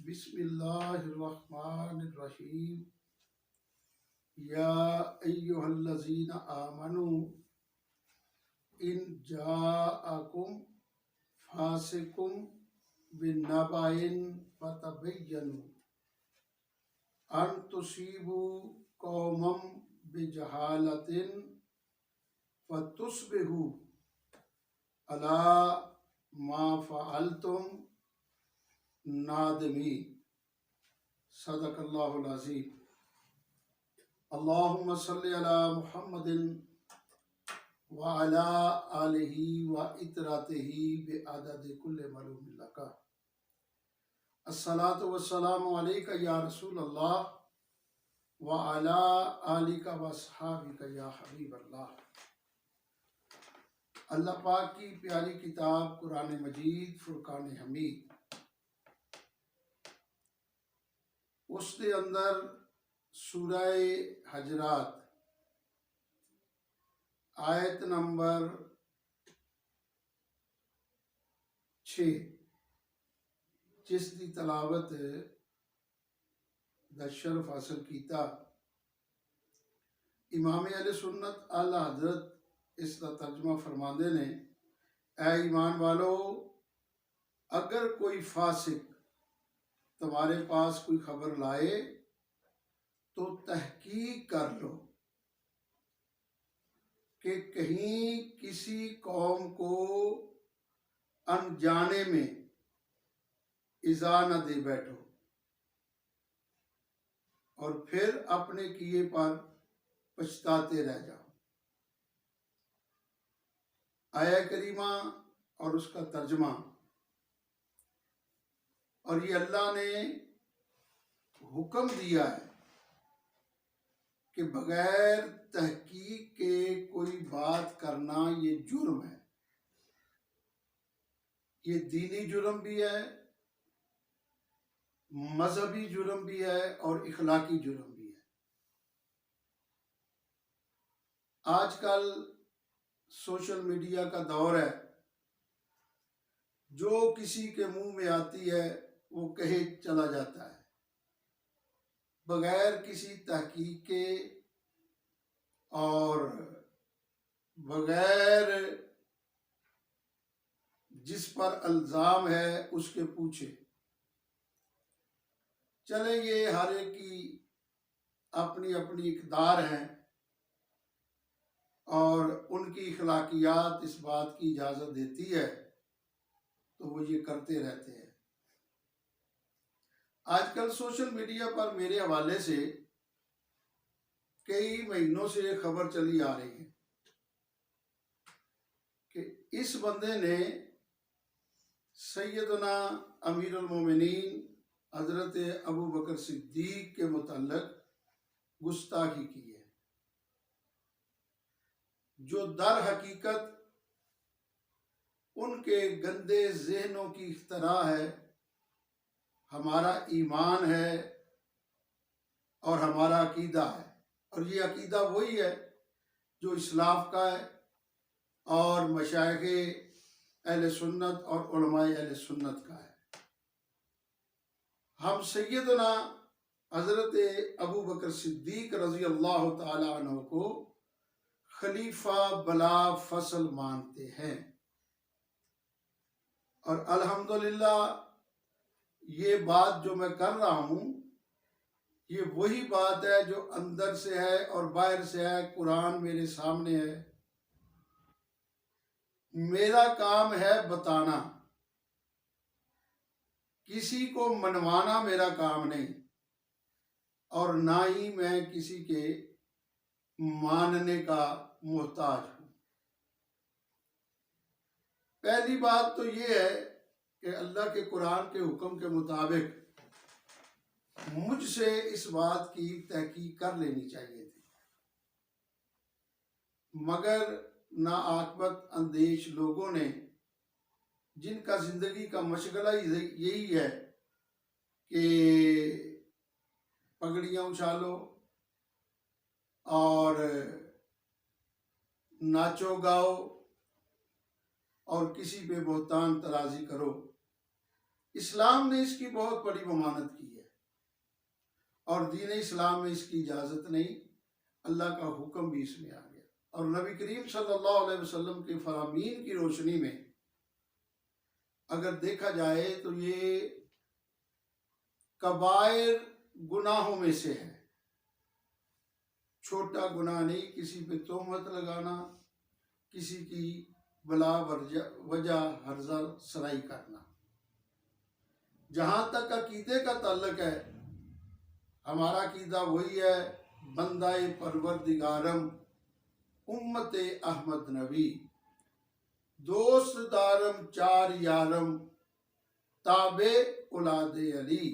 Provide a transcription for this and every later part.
بسم اللہ الرحمن الرحیم یا ایہا الذین آمنوا ان جاءکم فاسق بنبأ فتبینوا ان تصیبوا قوما بجہالۃ فتصبحوا علی ما فعلتم نادمین۔ صدق اللہ العظیم۔ اللہم صلی علی محمد وعلی آلہ وعطرتہ بعدد کل معلوم لک۔ الصلاۃ والسلام علیک یا رسول اللہ وعلی آلک واصحابک یا حبیب اللہ۔ اللہ پاک کی پیاری کتاب قرآن مجید فرقان حمید، اس کے اندر سورہ حجرات آیت نمبر 6 جس کی تلاوت دا شرف حاصل کیتا امام اہل سنت اعلی حضرت اس کا ترجمہ فرماندے نے، اے ایمان والو، اگر کوئی فاسق تمہارے پاس کوئی خبر لائے تو تحقیق کر لو کہ کہیں کسی قوم کو انجانے میں ایذا نہ دے بیٹھو اور پھر اپنے کیے پر پچھتاتے رہ جاؤ۔ آیہ کریمہ اور اس کا ترجمہ، اور یہ اللہ نے حکم دیا ہے کہ بغیر تحقیق کے کوئی بات کرنا یہ جرم ہے۔ یہ دینی جرم بھی ہے، مذہبی جرم بھی ہے اور اخلاقی جرم بھی ہے۔ آج کل سوشل میڈیا کا دور ہے، جو کسی کے منہ میں آتی ہے وہ کہے چلا جاتا ہے، بغیر کسی تحقیق کے اور بغیر جس پر الزام ہے اس کے پوچھے۔ چلیں، یہ ہر ایک کی اپنی اپنی اقدار ہیں اور ان کی اخلاقیات اس بات کی اجازت دیتی ہے تو وہ یہ کرتے رہتے ہیں۔ آج کل سوشل میڈیا پر میرے حوالے سے کئی مہینوں سے خبر چلی آ رہی ہے کہ اس بندے نے سیدنا امیر المومنین حضرت ابو بکر صدیق کے متعلق گستاخی کی ہے، جو در حقیقت ان کے گندے ذہنوں کی اختراع ہے۔ ہمارا ایمان ہے اور ہمارا عقیدہ ہے، اور یہ عقیدہ وہی ہے جو اسلاف کا ہے اور مشائخ اہل سنت اور علماء اہل سنت کا ہے۔ ہم سیدنا حضرت ابو بکر صدیق رضی اللہ تعالی عنہ کو خلیفہ بلا فصل مانتے ہیں، اور الحمدللہ یہ بات جو میں کر رہا ہوں یہ وہی بات ہے جو اندر سے ہے اور باہر سے ہے۔ قرآن میرے سامنے ہے، میرا کام ہے بتانا، کسی کو منوانا میرا کام نہیں، اور نہ ہی میں کسی کے ماننے کا محتاج ہوں۔ پہلی بات تو یہ ہے کہ اللہ کے قرآن کے حکم کے مطابق مجھ سے اس بات کی تحقیق کر لینی چاہیے تھی، مگر ناعاقبت اندیش لوگوں نے، جن کا زندگی کا مشغلہ یہی ہے کہ پگڑیاں اچھالو اور ناچو گاؤ اور کسی پہ بہتان ترازی کرو، اسلام نے اس کی بہت بڑی ممانعت کی ہے، اور دین اسلام میں اس کی اجازت نہیں، اللہ کا حکم بھی اس میں آ گیا۔ اور نبی کریم صلی اللہ علیہ وسلم کے فرامین کی روشنی میں اگر دیکھا جائے تو یہ کبائر گناہوں میں سے ہے، چھوٹا گناہ نہیں، کسی پہ تہمت لگانا، کسی کی بلا وجہ ہرزہ سرائی کرنا۔ جہاں تک عقیدے کا تعلق ہے، ہمارا عقیدہ وہی ہے، بندہ پروردگارم امت احمد نبی، دوست دارم چار یارم تابع اولاد علی،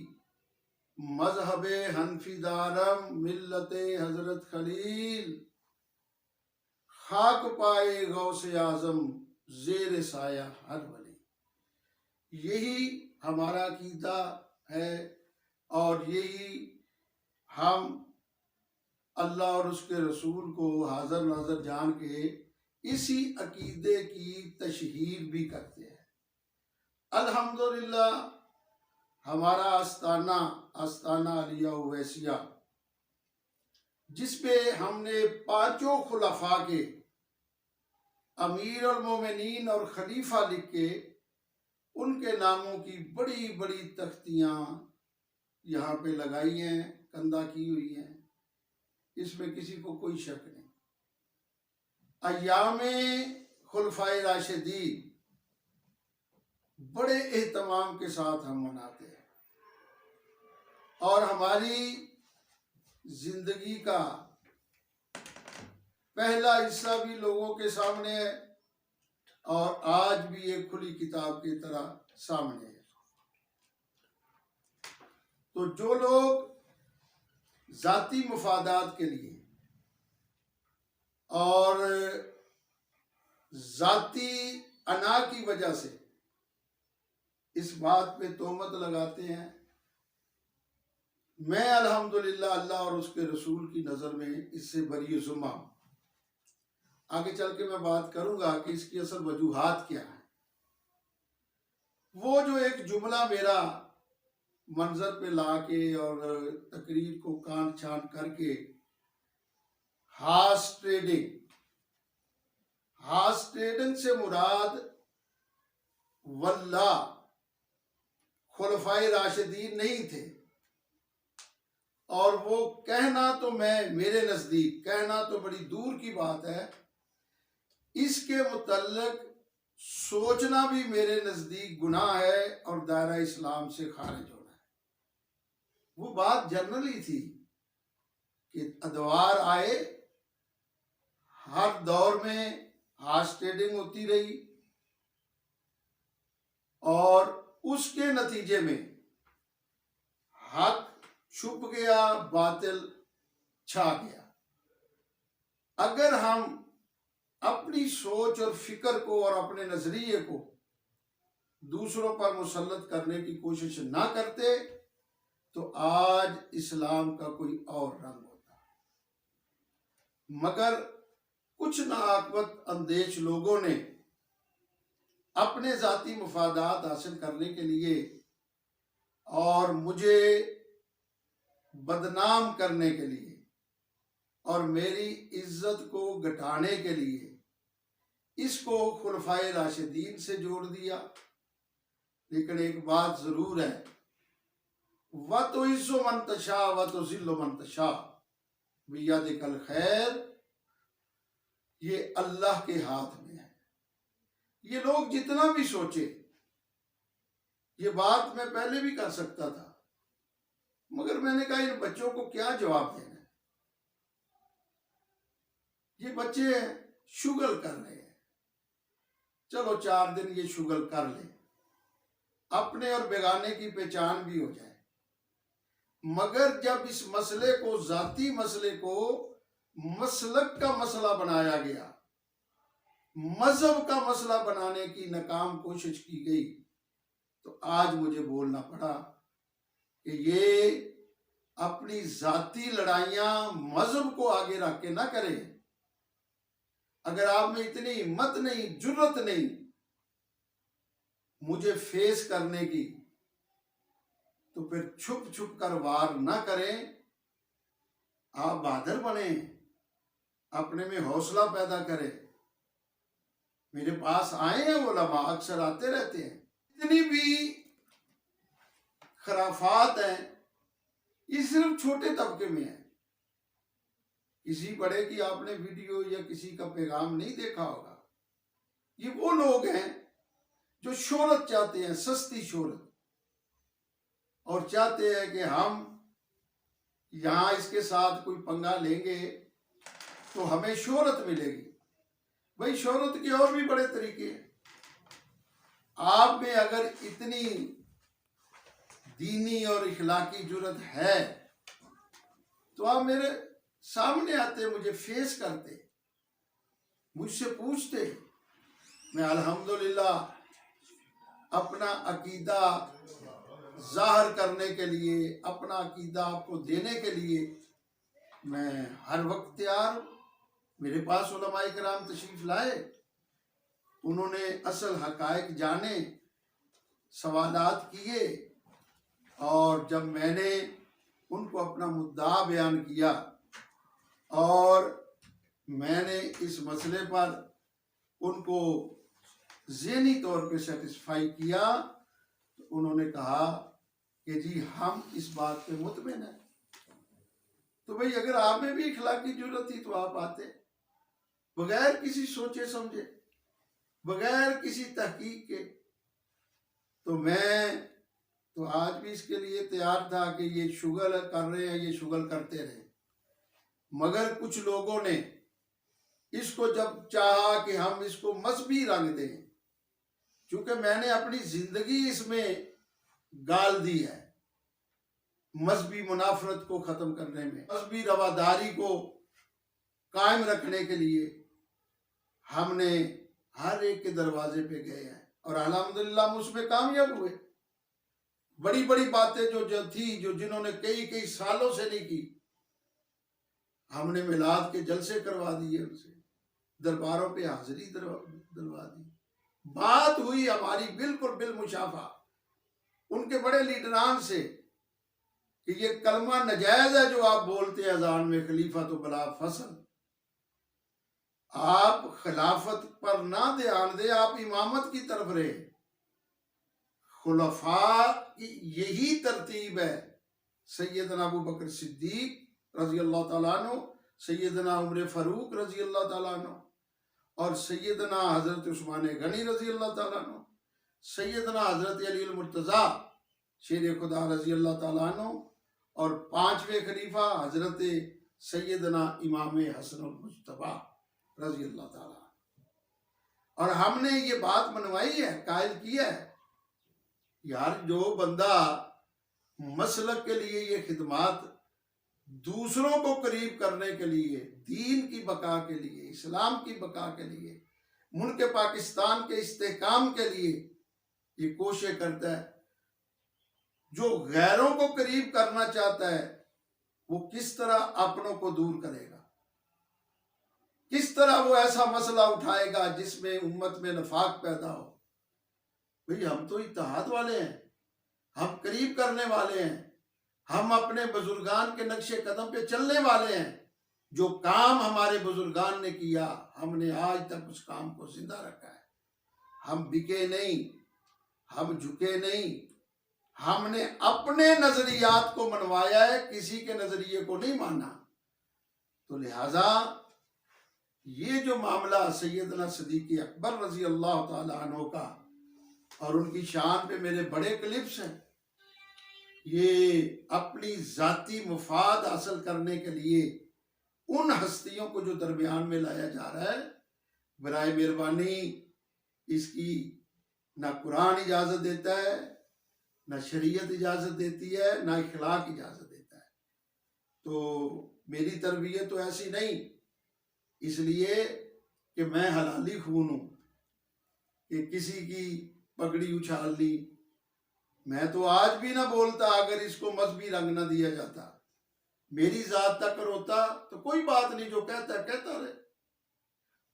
مذہب حنفی دارم ملت حضرت خلیل، خاک پائے غوث اعظم زیر سایہ ہر ولی۔ یہی ہمارا عقیدہ ہے، اور یہی ہم اللہ اور اس کے رسول کو حاضر ناظر جان کے اسی عقیدے کی تشہیر بھی کرتے ہیں۔ الحمدللہ ہمارا آستانہ علیہ اویسیہ، جس پہ ہم نے پانچوں خلفاء کے امیر المومنین اور خلیفہ لکھ کے ان کے ناموں کی بڑی بڑی تختیاں یہاں پہ لگائی ہیں، کندہ کی ہوئی ہیں، اس میں کسی کو کوئی شک نہیں۔ ایام خلفائے راشدین بڑے اہتمام کے ساتھ ہم مناتے ہیں، اور ہماری زندگی کا پہلا حصہ بھی لوگوں کے سامنے ہے، اور آج بھی ایک کھلی کتاب کی طرح سامنے ہے۔ تو جو لوگ ذاتی مفادات کے لیے اور ذاتی انا کی وجہ سے اس بات پہ تہمت لگاتے ہیں، میں الحمدللہ اللہ اور اس کے رسول کی نظر میں اس سے بری ذمہ ہوں۔ آگے چل کے میں بات کروں گا کہ اس کی اصل وجوہات کیا ہیں۔ وہ جو ایک جملہ میرا منظر پہ لا کے اور تقریر کو کان چھان کر کے ہارس ٹریڈنگ سے مراد واللہ خلفائے راشدین نہیں تھے، اور وہ کہنا تو میرے نزدیک کہنا تو بڑی دور کی بات ہے، اس کے متعلق سوچنا بھی میرے نزدیک گناہ ہے اور دائرہ اسلام سے خارج ہونا ہے۔ وہ بات جنرلی تھی کہ ادوار آئے، ہر دور میں ہارس ٹریڈنگ ہوتی رہی، اور اس کے نتیجے میں حق چھپ گیا، باطل چھا گیا۔ اگر ہم اپنی سوچ اور فکر کو اور اپنے نظریے کو دوسروں پر مسلط کرنے کی کوشش نہ کرتے تو آج اسلام کا کوئی اور رنگ ہوتا۔ مگر کچھ ناعاقبت اندیش لوگوں نے اپنے ذاتی مفادات حاصل کرنے کے لیے اور مجھے بدنام کرنے کے لیے اور میری عزت کو گھٹانے کے لیے اس کو خلفائے راشدین سے جوڑ دیا۔ لیکن ایک بات ضرور ہے، وَتُعِزُّ مَن تَشَاءُ وَتُذِلُّ مَن تَشَاءُ بِیَدِکَ الْخَیرُ، یہ اللہ کے ہاتھ میں ہے۔ یہ لوگ جتنا بھی سوچے، یہ بات میں پہلے بھی کر سکتا تھا، مگر میں نے کہا ان بچوں کو کیا جواب دینا ہے۔ یہ بچے شغل کر رہے ہیں، چلو 4 دن یہ شغل کر لیں، اپنے اور بیگانے کی پہچان بھی ہو جائے۔ مگر جب اس مسئلے کو، ذاتی مسئلے کو مسلک کا مسئلہ بنایا گیا، مذہب کا مسئلہ بنانے کی ناکام کوشش کی گئی، تو آج مجھے بولنا پڑا کہ یہ اپنی ذاتی لڑائیاں مذہب کو آگے رکھ کے نہ کریں۔ اگر آپ میں اتنی ہمت نہیں، جرت نہیں مجھے فیس کرنے کی، تو پھر چھپ چھپ کر وار نہ کریں، آپ بہادر بنیں، اپنے میں حوصلہ پیدا کریں۔ میرے پاس آئے ہیں علماء، اکثر آتے رہتے ہیں، اتنی بھی خرافات ہیں، یہ صرف چھوٹے طبقے میں ہے۔ کسی بڑے کی آپ نے ویڈیو یا کسی کا پیغام نہیں دیکھا ہوگا۔ یہ وہ لوگ ہیں جو شہرت چاہتے ہیں، سستی شہرت، اور چاہتے ہیں کہ ہم یہاں اس کے ساتھ کوئی پنگا لیں گے تو ہمیں شہرت ملے گی۔ بھائی شہرت کے اور بھی بڑے طریقے ہیں۔ آپ میں اگر اتنی دینی اور اخلاقی جرت ہے تو آپ میرے سامنے آتے، مجھے فیس کرتے، مجھ سے پوچھتے، میں الحمدللہ اپنا عقیدہ ظاہر کرنے کے لیے، اپنا عقیدہ آپ کو دینے کے لیے میں ہر وقت تیار ہوں۔ میرے پاس علماء کرام تشریف لائے، انہوں نے اصل حقائق جانے، سوالات کیے، اور جب میں نے ان کو اپنا مدعا بیان کیا اور میں نے اس مسئلے پر ان کو ذہنی طور پہ سیٹسفائی کیا، تو انہوں نے کہا کہ جی ہم اس بات پہ مطمئن ہیں۔ تو بھئی اگر آپ میں بھی اخلاقی جرت تھی تو آپ آتے، بغیر کسی سوچے سمجھے، بغیر کسی تحقیق کے۔ تو میں تو آج بھی اس کے لیے تیار تھا کہ یہ شغل کر رہے ہیں، یہ شغل کرتے رہے، مگر کچھ لوگوں نے اس کو جب چاہا کہ ہم اس کو مذہبی رنگ دیں، چونکہ میں نے اپنی زندگی اس میں گال دی ہے، مذہبی منافرت کو ختم کرنے میں، مذہبی رواداری کو قائم رکھنے کے لیے ہم نے ہر ایک کے دروازے پہ گئے ہیں، اور الحمدللہ ہم اس میں کامیاب ہوئے۔ بڑی بڑی باتیں جو تھی، جنہوں نے کئی سالوں سے نہیں کی، ہم نے میلاد کے جلسے کروا دیے، ان سے درباروں پہ حاضری دلوا دی، بات ہوئی ہماری بالکل بالمشافہ ان کے بڑے لیڈران سے کہ یہ کلمہ نجائز ہے جو آپ بولتے ہیں اذان میں، خلیفہ تو بلا فصل، آپ خلافت پر نہ دھیان دیں، آپ امامت کی طرف رہے۔ خلفاء کی یہی ترتیب ہے، سیدنا ابو بکر صدیق رضی اللہ تعالیٰ عنہ، سیدنا عمر فاروق رضی اللہ تعالیٰ عنہ، اور سیدنا حضرت عثمان غنی رضی اللہ تعالیٰ عنہ، سیدنا حضرت علی المرتضیٰ شیر خدا رضی اللہ تعالیٰ عنہ، اور پانچویں خلیفہ حضرت سیدنا امام حسن المجتبیٰ رضی اللہ تعالیٰ عنہ۔ اور ہم نے یہ بات منوائی ہے، قائل کیا ہے، یار جو بندہ مسلک کے لیے یہ خدمات دوسروں کو قریب کرنے کے لیے، دین کی بقا کے لیے، اسلام کی بقا کے لیے، ملک پاکستان کے استحکام کے لیے یہ کوشش کرتا ہے، جو غیروں کو قریب کرنا چاہتا ہے وہ کس طرح اپنوں کو دور کرے گا، کس طرح وہ ایسا مسئلہ اٹھائے گا جس میں امت میں نفاق پیدا ہو۔ بھئی ہم تو اتحاد والے ہیں، ہم قریب کرنے والے ہیں، ہم اپنے بزرگان کے نقش قدم پہ چلنے والے ہیں۔ جو کام ہمارے بزرگان نے کیا، ہم نے آج تک اس کام کو زندہ رکھا ہے۔ ہم بکے نہیں، ہم جھکے نہیں، ہم نے اپنے نظریات کو منوایا ہے، کسی کے نظریے کو نہیں مانا۔ تو لہٰذا یہ جو معاملہ سیدنا صدیق اکبر رضی اللہ تعالیٰ عنہ کا، اور ان کی شان پہ میرے بڑے کلپس ہیں، یہ اپنی ذاتی مفاد حاصل کرنے کے لیے ان ہستیوں کو جو درمیان میں لایا جا رہا ہے، برائے مہربانی اس کی نہ قرآن اجازت دیتا ہے، نہ شریعت اجازت دیتی ہے، نہ اخلاق اجازت دیتا ہے۔ تو میری تربیت تو ایسی نہیں، اس لیے کہ میں حلالی خون ہوں کہ کسی کی پگڑی اچھال لی۔ میں تو آج بھی نہ بولتا اگر اس کو مذہبی رنگ نہ دیا جاتا، میری ذات تک ہوتا تو کوئی بات نہیں، جو کہتا ہے کہتا رہے۔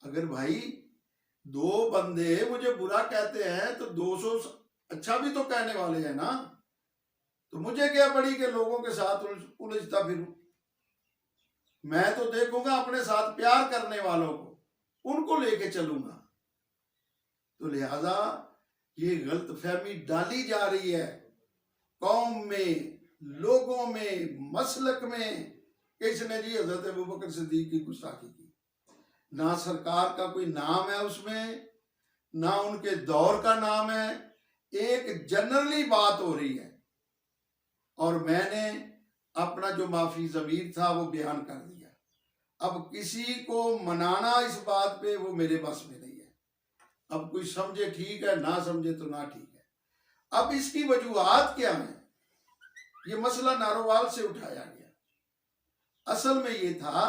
اگر بھائی دو بندے مجھے برا کہتے ہیں تو 200 اچھا بھی تو کہنے والے ہیں نا۔ تو مجھے کیا پڑی کہ لوگوں کے ساتھ الجھتا پھروں؟ میں تو دیکھوں گا اپنے ساتھ پیار کرنے والوں کو، ان کو لے کے چلوں گا۔ تو لہذا یہ غلط فہمی ڈالی جا رہی ہے قوم میں، لوگوں میں، مسلک میں، کہ اس نے جی حضرت ابوبکر صدیق کی گستاخی کی۔ نہ سرکار کا کوئی نام ہے اس میں، نہ ان کے دور کا نام ہے، ایک جنرلی بات ہو رہی ہے، اور میں نے اپنا جو معافی ضمیر تھا وہ بیان کر دیا۔ اب کسی کو منانا اس بات پہ وہ میرے بس میں نہیں ہے۔ اب کوئی سمجھے ٹھیک ہے، نہ سمجھے تو نہ ٹھیک ہے۔ اب اس کی وجوہات کیا ہیں؟ یہ مسئلہ نارووال سے اٹھایا گیا۔ اصل میں یہ تھا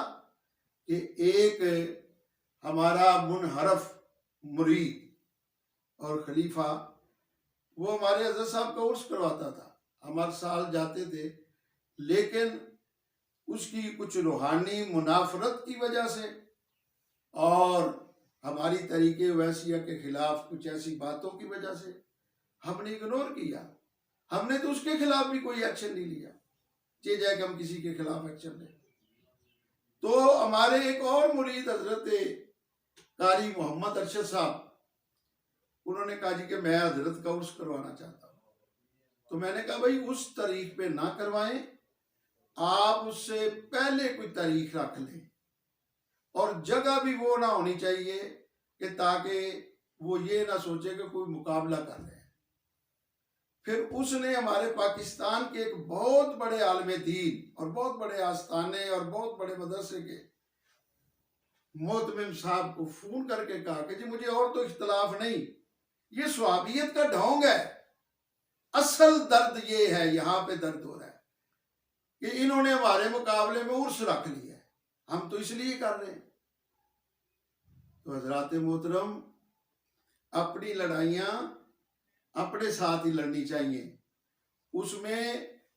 کہ ایک ہمارا منحرف مرید اور خلیفہ، وہ ہمارے حضرت صاحب کا عرس کرواتا تھا، ہم ہر سال جاتے تھے، لیکن اس کی کچھ روحانی منافرت کی وجہ سے اور ہماری طریقے ویسیہ کے خلاف کچھ ایسی باتوں کی وجہ سے ہم نے اگنور کیا۔ ہم نے تو اس کے خلاف بھی کوئی ایکشن نہیں لیا، چاہے جائے کہ ہم کسی کے خلاف ایکشن لیں۔ تو ہمارے ایک اور مرید حضرت قاری محمد ارشد صاحب، انہوں نے کہا جی کہ میں حضرت کا عرس کروانا چاہتا ہوں۔ تو میں نے کہا بھائی اس تاریخ پہ نہ کروائیں، آپ اس سے پہلے کوئی تاریخ رکھ لیں، اور جگہ بھی وہ نہ ہونی چاہیے کہ تاکہ وہ یہ نہ سوچے کہ کوئی مقابلہ کر رہے ہیں۔ پھر اس نے ہمارے پاکستان کے ایک بہت بڑے عالم دین اور بہت بڑے آستانے اور بہت بڑے مدرسے کے محتمم صاحب کو فون کر کے کہا کہ جی مجھے اور تو اختلاف نہیں، یہ صحابیت کا ڈھونگ ہے، اصل درد یہ ہے، یہاں پہ درد ہو رہا ہے کہ انہوں نے ہمارے مقابلے میں عرس رکھ لیا ہے، ہم تو اس لیے کر رہے ہیں۔ تو حضرات محترم، اپنی لڑائیاں اپنے ساتھ ہی لڑنی چاہیے۔ اس میں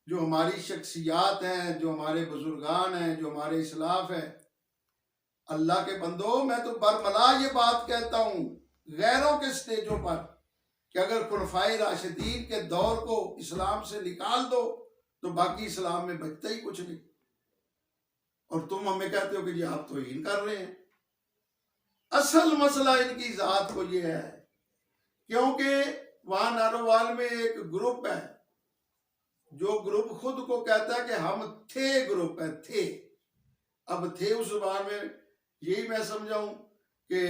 جو ہماری شخصیات ہیں، جو ہمارے بزرگان ہیں، جو ہمارے اسلاف ہیں، اللہ کے بندو، میں تو برملا یہ بات کہتا ہوں غیروں کے سٹیجوں پر کہ اگر خلفائے راشدین کے دور کو اسلام سے نکال دو تو باقی اسلام میں بچتا ہی کچھ نہیں، اور تم ہمیں کہتے ہو کہ جی آپ توہین کر رہے ہیں۔ اصل مسئلہ ان کی ذات کو یہ ہے، کیونکہ وہاں نارووال میں ایک گروپ ہے جو گروپ خود کو کہتا ہے کہ ہم تھے گروپ ہے، تھے۔ اب تھے اس زبان میں یہی میں سمجھاؤں کہ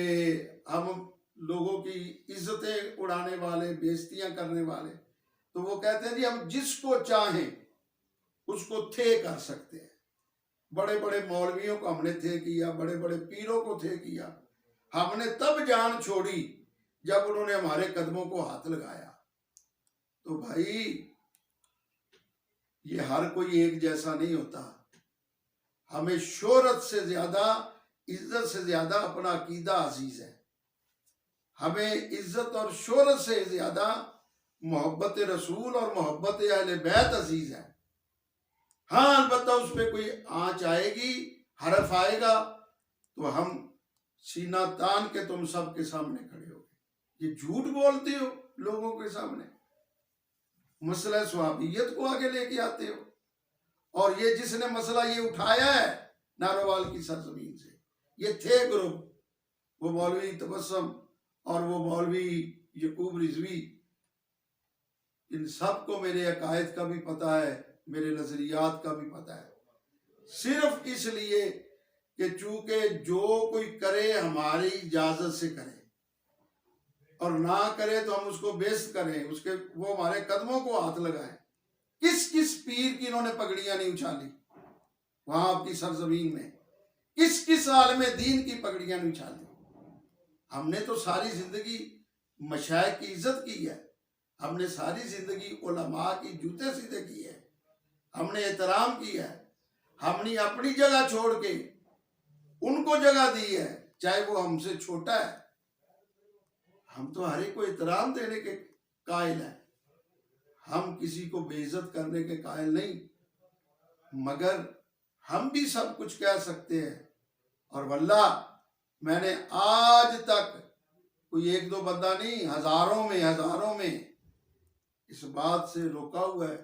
ہم لوگوں کی عزتیں اڑانے والے، بےعزتیاں کرنے والے، تو وہ کہتے ہیں جی ہم جس کو چاہیں اس کو تھے کر سکتے ہیں۔ بڑے بڑے مولویوں کو ہم نے تھے کیا، بڑے بڑے پیروں کو تھے کیا، ہم نے تب جان چھوڑی جب انہوں نے ہمارے قدموں کو ہاتھ لگایا۔ تو بھائی یہ ہر کوئی ایک جیسا نہیں ہوتا، ہمیں شہرت سے زیادہ، عزت سے زیادہ اپنا عقیدہ عزیز ہے، ہمیں عزت اور شہرت سے زیادہ محبت رسول اور محبت اہل بیت عزیز ہے۔ ہاں البتہ اس پہ کوئی آنچ آئے گی، حرف آئے گا تو ہم سینہ تان کے تم سب کے سامنے کھڑے ہو گے۔ یہ جھوٹ بولتے ہو لوگوں کے سامنے، مسئلہ صحابیت کو آگے لے کے آتے ہو، اور یہ جس نے مسئلہ یہ اٹھایا ہے نارووال کی سرزمین سے، یہ تھے گروپ، وہ مولوی تبسم اور وہ مولوی یعقوب رضوی، ان سب کو میرے عقائد کا بھی پتہ ہے، میرے نظریات کا بھی پتہ ہے، صرف اس لیے کہ چونکہ جو کوئی کرے ہماری اجازت سے کرے، اور نہ کرے تو ہم اس کو بیعزت کریں، اس کے وہ ہمارے قدموں کو ہاتھ لگائیں۔ کس کس پیر کی انہوں نے پگڑیاں نہیں اچھالی وہاں آپ کی سرزمین میں؟ کس کس عالم دین کی پگڑیاں نہیں اچھالی؟ ہم نے تو ساری زندگی مشائخ کی عزت کی ہے، ہم نے ساری زندگی علماء کی جوتے سیدھے کی ہے، ہم نے احترام کیا ہے، ہم نے اپنی جگہ چھوڑ کے ان کو جگہ دی ہے، چاہے وہ ہم سے چھوٹا ہے۔ ہم تو ہر ایک کو احترام دینے کے قائل ہیں، ہم کسی کو بے عزت کرنے کے قائل نہیں، مگر ہم بھی سب کچھ کہہ سکتے ہیں۔ اور واللہ میں نے آج تک کوئی ایک دو بندہ نہیں، ہزاروں میں اس بات سے روکا ہوا ہے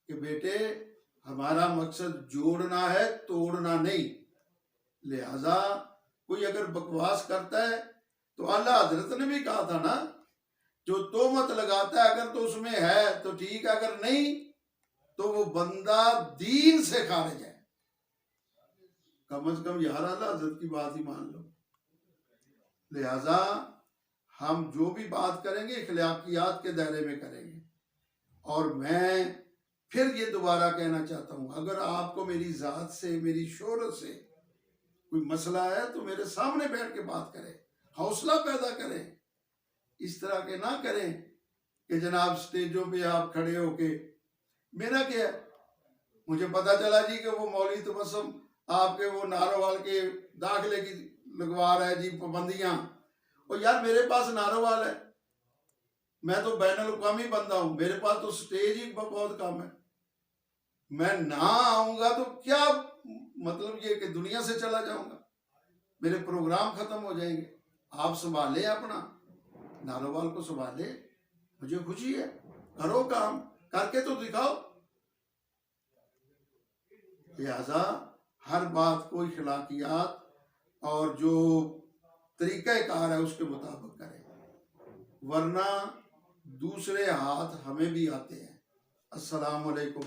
کہ بیٹے ہمارا مقصد جوڑنا ہے، توڑنا نہیں. لہذا کوئی اگر بکواس کرتا ہے تو اعلیٰ حضرت نے بھی کہا تھا نا، جو تہمت لگاتا ہے اگر تو اس میں ہے تو ٹھیک ہے، اگر نہیں تو وہ بندہ دین سے خارج ہے. کم از کم یار اعلیٰ حضرت کی بات ہی مان لو. لہذا ہم جو بھی بات کریں گے اخلاقیات کے دائرے میں کریں گے. اور میں پھر یہ دوبارہ کہنا چاہتا ہوں، اگر آپ کو میری ذات سے، میری شہرت سے کوئی مسئلہ ہے تو میرے سامنے بیٹھ کے بات کریں، حوصلہ پیدا کریں. اس طرح کے نہ کریں کہ جناب سٹیجوں پہ آپ کھڑے ہو کے میرا کیا ہے، مجھے پتا چلا جی کہ وہ مولوی تبسم آپ کے وہ ناروال کے داخلے کی لگوا رہا ہے جی پابندیاں. اور یار میرے پاس ناروال ہے، میں تو بین الاقوامی بندہ ہوں، میرے پاس تو سٹیج ہی بہت کم ہے. میں نہ آؤں گا تو کیا مطلب یہ کہ دنیا سے چلا جاؤں گا، میرے پروگرام ختم ہو جائیں گے. آپ سنبھالیں، اپنا ناروال کو سنبھالیں. مجھے خوشی ہے، کرو کام، کر کے تو دکھاؤ. لہذا ہر بات کو اخلاقیات اور جو طریقہ کار ہے اس کے مطابق کریں، ورنہ دوسرے ہاتھ ہمیں بھی آتے ہیں. السلام علیکم.